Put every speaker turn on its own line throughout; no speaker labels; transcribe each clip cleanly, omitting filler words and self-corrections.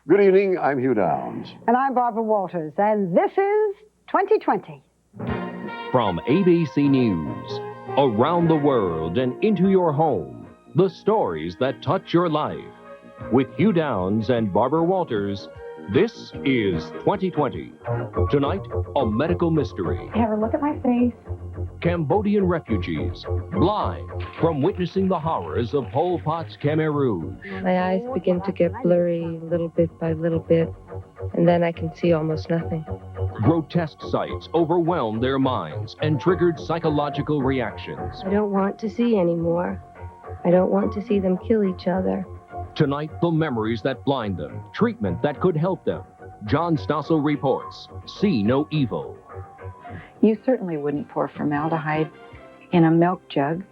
Good evening, I'm Hugh Downs.
And I'm Barbara Walters, and this is 2020.
From ABC News, around the world and into your home, the stories that touch your life. With Hugh Downs and Barbara Walters, this is 2020. Tonight, a medical mystery.
Have a look at my face.
Cambodian refugees, blind from witnessing the horrors of Pol Pot's Khmer Rouge.
My eyes begin to get blurry little bit by little bit, and then I can see almost nothing.
Grotesque sights overwhelmed their minds and triggered psychological reactions.
I don't want to see anymore. I don't want to see them kill each other.
Tonight, the memories that blind them, treatment that could help them. John Stossel reports, See No Evil.
You certainly wouldn't pour formaldehyde in a milk jug,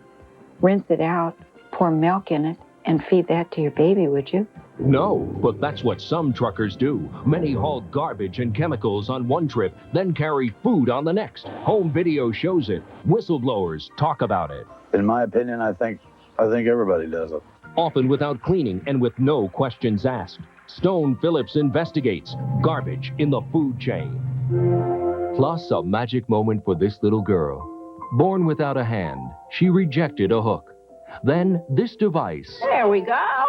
rinse it out, pour milk in it, and feed that to your baby, would you?
No, but that's what some truckers do. Many haul garbage and chemicals on one trip, then carry food on the next. Home video shows it. Whistleblowers talk about it.
In my opinion, I think everybody does it.
Often without cleaning and with no questions asked. Stone Phillips investigates garbage in the food chain. Plus a magic moment for this little girl. Born without a hand, she rejected a hook. Then this device
There we go.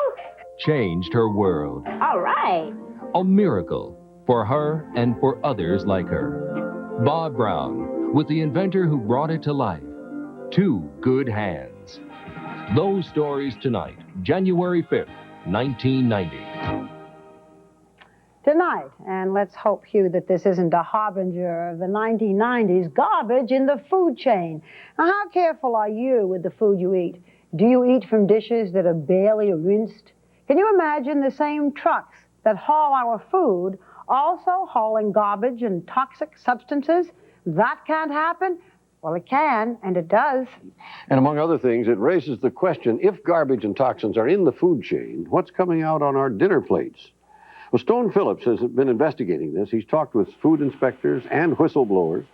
changed her world.
All right.
A miracle for her and for others like her. Bob Brown, with the inventor who brought it to life. Two good hands. Those stories tonight, January 5th, 1990.
Tonight, and let's hope, Hugh, that this isn't a harbinger of the 1990s, garbage in the food chain. Now, how careful are you with the food you eat? Do you eat from dishes that are barely rinsed? Can you imagine the same trucks that haul our food also hauling garbage and toxic substances? That can't happen? Well, it can, and it does.
And among other things, it raises the question, if garbage and toxins are in the food chain, what's coming out on our dinner plates? Well, Stone Phillips has been investigating this. He's talked with food inspectors and whistleblowers,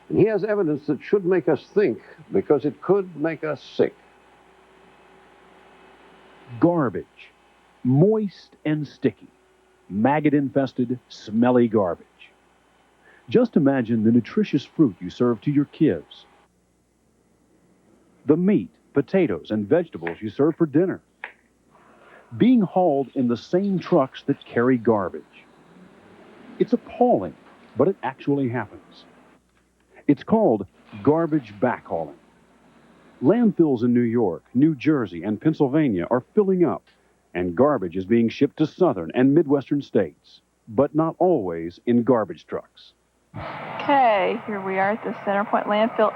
and he has evidence that should make us think because it could make us sick.
Garbage. Moist and sticky. Maggot-infested, smelly garbage. Just imagine the nutritious fruit you serve to your kids. The meat, potatoes, and vegetables you serve for dinner. Being hauled in the same trucks that carry garbage. It's appalling, but it actually happens. It's called garbage backhauling. Landfills in New York, New Jersey, and Pennsylvania are filling up, and garbage is being shipped to southern and midwestern states, but not always in garbage trucks.
Okay, here we are at the Centerpoint landfill.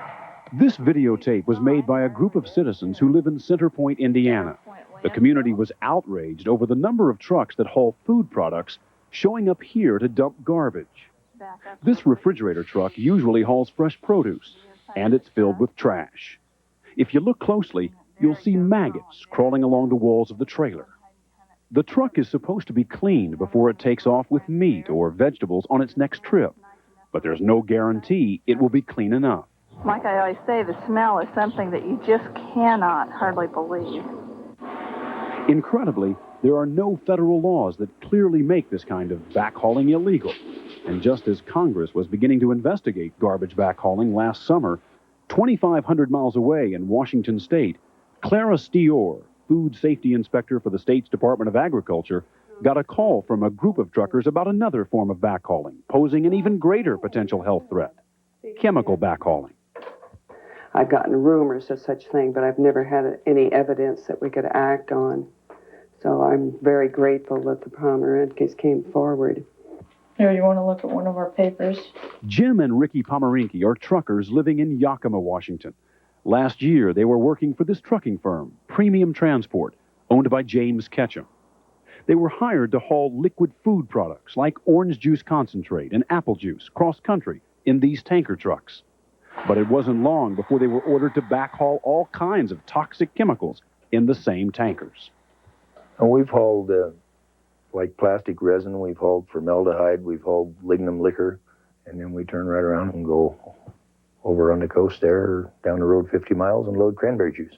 This videotape was made by a group of citizens who live in Centerpoint, Indiana. The community was outraged over the number of trucks that haul food products showing up here to dump garbage. This refrigerator truck usually hauls fresh produce, and it's filled with trash. If you look closely, you'll see maggots crawling along the walls of the trailer. The truck is supposed to be cleaned before it takes off with meat or vegetables on its next trip, but there's no guarantee it will be clean enough.
Like I always say, the smell is something that you just cannot hardly believe.
Incredibly, there are no federal laws that clearly make this kind of backhauling illegal. And just as Congress was beginning to investigate garbage backhauling last summer, 2,500 miles away in Washington State, Clara Stior, food safety inspector for the state's Department of Agriculture, got a call from a group of truckers about another form of backhauling, posing an even greater potential health threat: chemical backhauling.
I've gotten rumors of such thing, but I've never had any evidence that we could act on. So I'm very grateful that the Pomeranskis came forward.
Here, you want to look at one of our papers?
Jim and Ricky Pomeranke are truckers living in Yakima, Washington. Last year, they were working for this trucking firm, Premium Transport, owned by James Ketchum. They were hired to haul liquid food products like orange juice concentrate and apple juice cross-country in these tanker trucks. But it wasn't long before they were ordered to backhaul all kinds of toxic chemicals in the same tankers.
And we've hauled like plastic resin, we've hauled formaldehyde, we've hauled lignum liquor, and then we turn right around and go over on the coast there, or down the road 50 miles and load cranberry juice.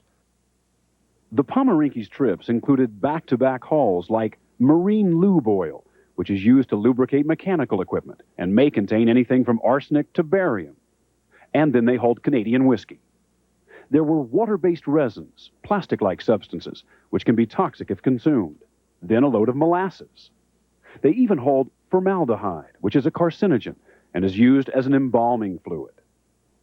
The Pomeranke's trips included back-to-back hauls like marine lube oil, which is used to lubricate mechanical equipment and may contain anything from arsenic to barium. And then they hauled Canadian whiskey. There were water-based resins, plastic-like substances, which can be toxic if consumed. Then a load of molasses. They even hauled formaldehyde, which is a carcinogen and is used as an embalming fluid.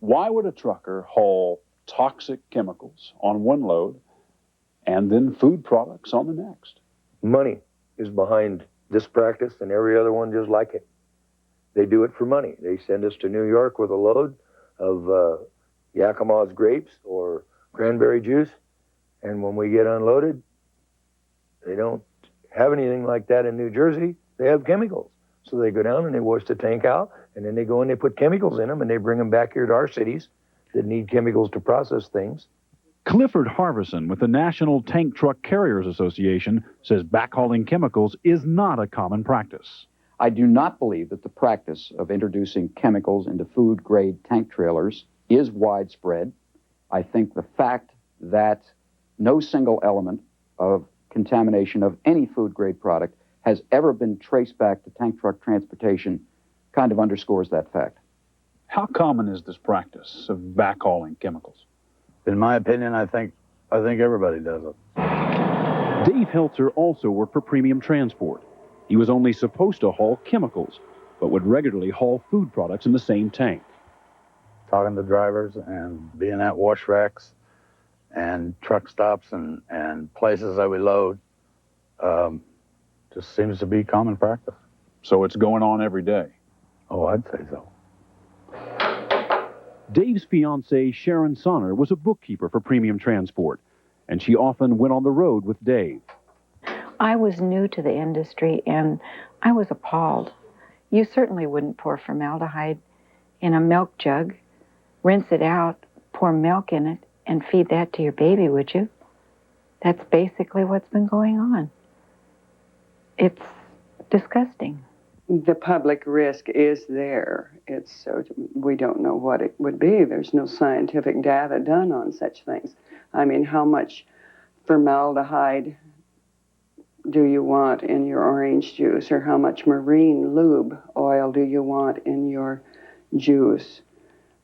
Why would a trucker haul toxic chemicals on one load and then food products on the next?
Money is behind this practice and every other one just like it. They do it for money. They send us to New York with a load of Yakima's grapes or cranberry juice, and when we get unloaded, they don't have anything like that in New Jersey. They have chemicals. So they go down and they wash the tank out, and then they go and they put chemicals in them, and they bring them back here to our cities that need chemicals to process things.
Clifford Harvison with the National Tank Truck Carriers Association says backhauling chemicals is not a common practice.
I do not believe that the practice of introducing chemicals into food-grade tank trailers is widespread. I think the fact that no single element of contamination of any food-grade product has ever been traced back to tank truck transportation kind of underscores that fact.
How common is this practice of backhauling chemicals?
In my opinion, I think everybody does it.
Dave Heltzer also worked for Premium Transport. He was only supposed to haul chemicals, but would regularly haul food products in the same tank.
Talking to drivers and being at wash racks and truck stops and places that we load, just seems to be common practice.
So it's going on every day?
Oh, I'd say so.
Dave's fiancée, Sharon Sonner, was a bookkeeper for Premium Transport, and she often went on the road with Dave.
I was new to the industry, and I was appalled. You certainly wouldn't pour formaldehyde in a milk jug, rinse it out, pour milk in it, and feed that to your baby, would you? That's basically what's been going on. It's disgusting.
The public risk is there. We don't know what it would be. There's no scientific data done on such things. I mean, how much formaldehyde do you want in your orange juice, or how much marine lube oil do you want in your juice?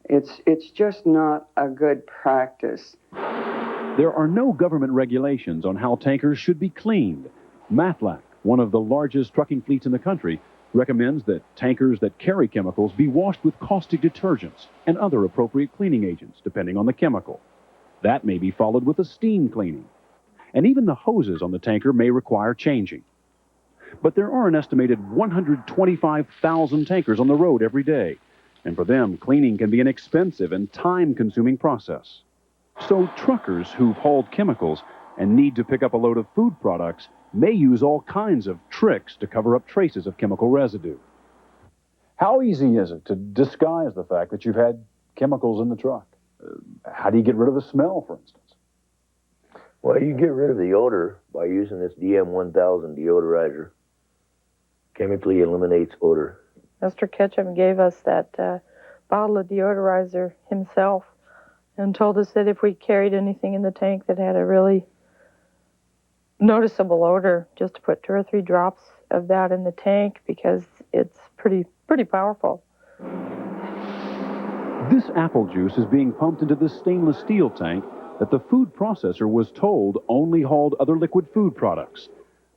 It's just not a good practice.
There are no government regulations on how tankers should be cleaned. Matlack, one of the largest trucking fleets in the country, recommends that tankers that carry chemicals be washed with caustic detergents and other appropriate cleaning agents, depending on the chemical. That may be followed with a steam cleaning. And even the hoses on the tanker may require changing. But there are an estimated 125,000 tankers on the road every day, and for them, cleaning can be an expensive and time-consuming process. So truckers who've hauled chemicals and need to pick up a load of food products may use all kinds of tricks to cover up traces of chemical residue.
How easy is it to disguise the fact that you've had chemicals in the truck? How do you get rid of the smell, for instance?
Well, you get rid of the odor by using this DM1000 deodorizer. Chemically eliminates odor.
Mr. Ketchum gave us that bottle of deodorizer himself and told us that if we carried anything in the tank that had a really noticeable odor, just to put 2 or 3 drops of that in the tank, because it's pretty powerful.
This apple juice is being pumped into this stainless steel tank that the food processor was told only hauled other liquid food products.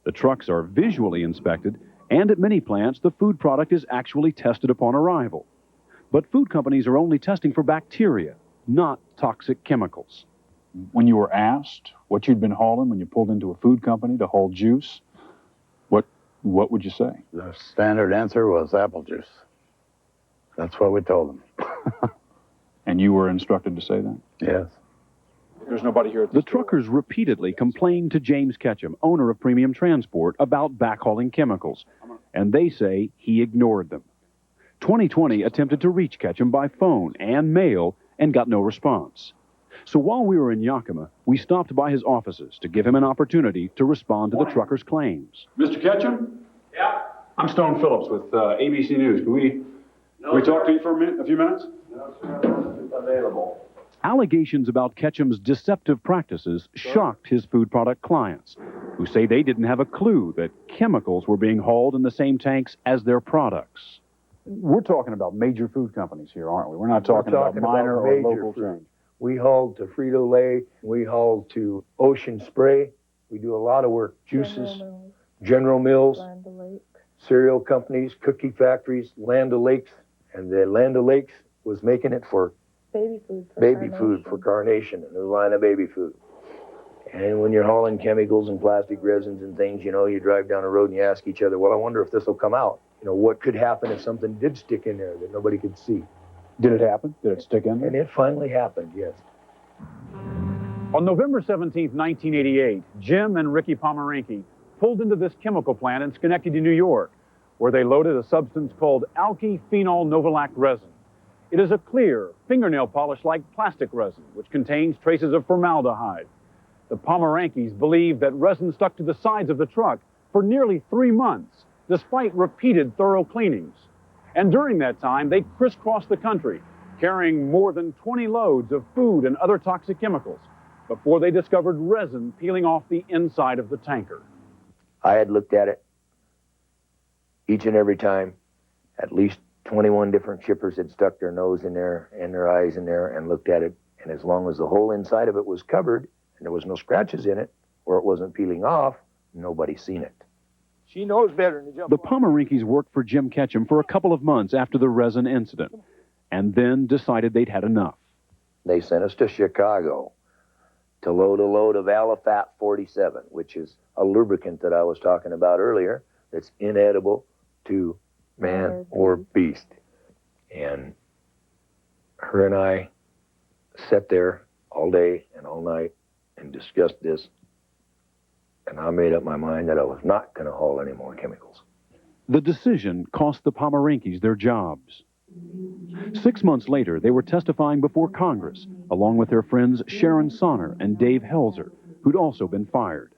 The trucks are visually inspected, and at many plants, the food product is actually tested upon arrival. But food companies are only testing for bacteria, not toxic chemicals.
When you were asked what you'd been hauling when you pulled into a food company to haul juice, what would you say?
The standard answer was apple juice. That's what we told them.
And you were instructed to say that?
Yes.
There's nobody here at
the truckers repeatedly complained to James Ketchum, owner of Premium Transport, about backhauling chemicals, and they say he ignored them. 2020 attempted to reach Ketchum by phone and mail and got no response. So while we were in Yakima, we stopped by his offices to give him an opportunity to respond to the truckers' claims.
Mr. Ketchum?
Yeah?
I'm Stone Phillips with ABC News. Can we talk to you for a few minutes?
No, sir. It's available.
Allegations about Ketchum's deceptive practices shocked his food product clients, who say they didn't have a clue that chemicals were being hauled in the same tanks as their products.
We're talking about major food companies here, aren't we? We're not talking about minor or local chains.
We hauled to Frito-Lay. We hauled to Ocean Spray. We do a lot of work. Juices, General Mills,
Land O'Lakes.
cereal companies, cookie factories, Land O'Lakes. And the Land O'Lakes was making it for
Baby food.
for Carnation, a new line of baby food. And when you're hauling chemicals and plastic resins and things, you know, you drive down the road and you ask each other, well, I wonder if this will come out. You know, what could happen if something did stick in there that nobody could see?
Did it happen? Did it stick in there?
And it finally happened, yes.
On November 17, 1988, Jim and Ricky Pomeranke pulled into this chemical plant in Schenectady, New York, where they loaded a substance called alkyl phenol novolac resin. It is a clear, fingernail polish-like plastic resin, which contains traces of formaldehyde. The Pomerankes believed that resin stuck to the sides of the truck for nearly 3 months, despite repeated thorough cleanings. And during that time, they crisscrossed the country, carrying more than 20 loads of food and other toxic chemicals before they discovered resin peeling off the inside of the tanker.
I had looked at it each and every time. At least 21 different shippers had stuck their nose in there and their eyes in there and looked at it. And as long as the whole inside of it was covered and there was no scratches in it or it wasn't peeling off, nobody seen it.
She knows better than to jump.
The Pomerankes worked for Jim Ketchum for a couple of months after the resin incident, and then decided they'd had enough.
They sent us to Chicago to load a load of Alifat 47, which is a lubricant that I was talking about earlier that's inedible to man or beast. And her and I sat there all day and all night and discussed this. And I made up my mind that I was not going to haul any more chemicals.
The decision cost the Pomerankes their jobs. 6 months later, they were testifying before Congress, along with their friends Sharon Sonner and Dave Helzer, who'd also been fired.